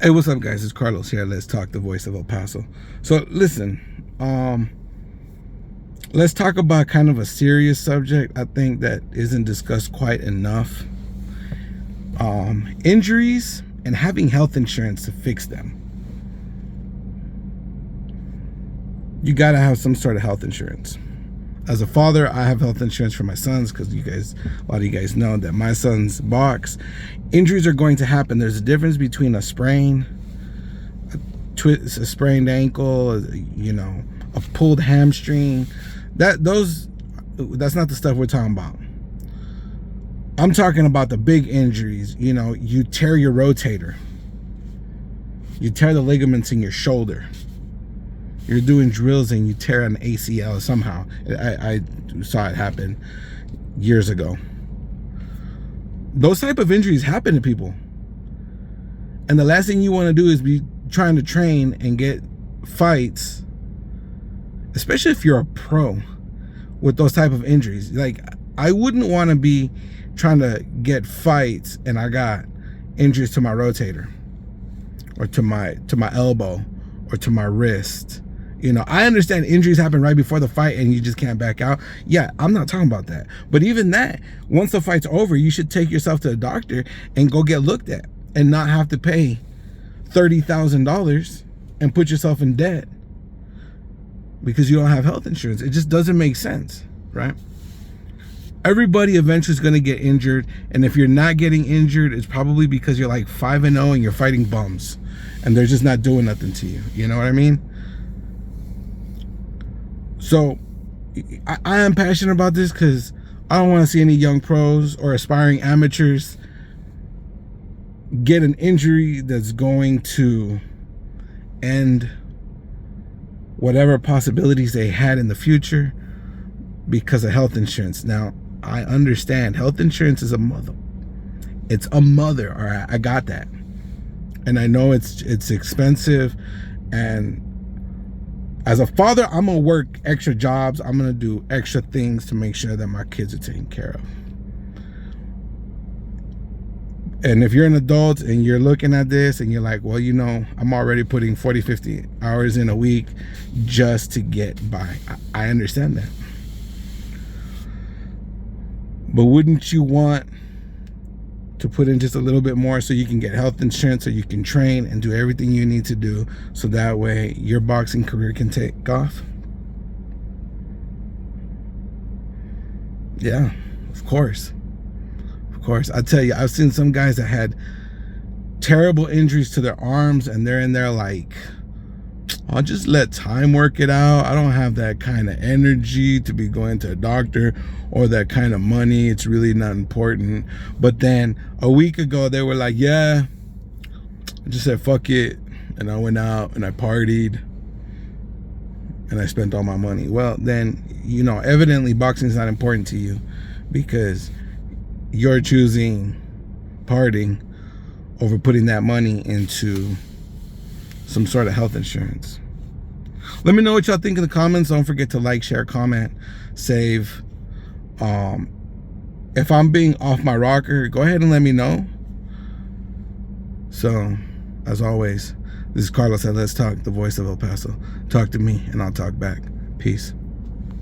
Hey, what's up, guys? It's Carlos here. Let's talk, the voice of El Paso. So, listen, let's talk about kind of a serious subject. I think that isn't discussed quite enough. Injuries and having health insurance to fix them. You gotta have some sort of health insurance. As a father, I have health insurance for my sons because a lot of you guys know that my sons box. Injuries are going to happen. There's a difference between a sprain, a sprained ankle, a pulled hamstring. That's not the stuff we're talking about. I'm talking about the big injuries. You tear your rotator. You tear the ligaments in your shoulder. You're doing drills and you tear an ACL somehow. I saw it happen years ago. Those type of injuries happen to people. And the last thing you want to do is be trying to train and get fights, especially if you're a pro, with those type of injuries. Like, I wouldn't want to be trying to get fights and I got injuries to my rotator or to my elbow or to my wrist. I understand injuries happen right before the fight and you just can't back out. Yeah, I'm not talking about that. But even that, once the fight's over, you should take yourself to a doctor and go get looked at and not have to pay $30,000 and put yourself in debt because you don't have health insurance. It just doesn't make sense, right? Everybody eventually is going to get injured. And if you're not getting injured, it's probably because you're like 5-0 and you're fighting bums and they're just not doing nothing to you. You know what I mean? So I am passionate about this because I don't want to see any young pros or aspiring amateurs get an injury that's going to end whatever possibilities they had in the future because of health insurance. Now, I understand health insurance is a mother. It's a mother. All right, I got that. And I know it's expensive, and as a father, I'm going to work extra jobs. I'm going to do extra things to make sure that my kids are taken care of. And if you're an adult and you're looking at this and you're like, well, I'm already putting 40, 50 hours in a week just to get by. I understand that. But wouldn't you want to put in just a little bit more so you can get health insurance, so you can train and do everything you need to do so that way your boxing career can take off? Yeah, of course. Of course. I tell you, I've seen some guys that had terrible injuries to their arms and they're in there like, I'll just let time work it out. I don't have that kind of energy to be going to a doctor or that kind of money. It's really not important. But then a week ago, they were like, yeah, I just said, fuck it. And I went out and I partied and I spent all my money. Well, then, evidently boxing is not important to you because you're choosing partying over putting that money into some sort of health insurance. Let me know what y'all think in the comments. Don't forget to like, share, comment, save. If I'm being off my rocker, go ahead and let me know. So, as always, this is Carlos at Let's Talk, the voice of El Paso. Talk to me and I'll talk back. Peace.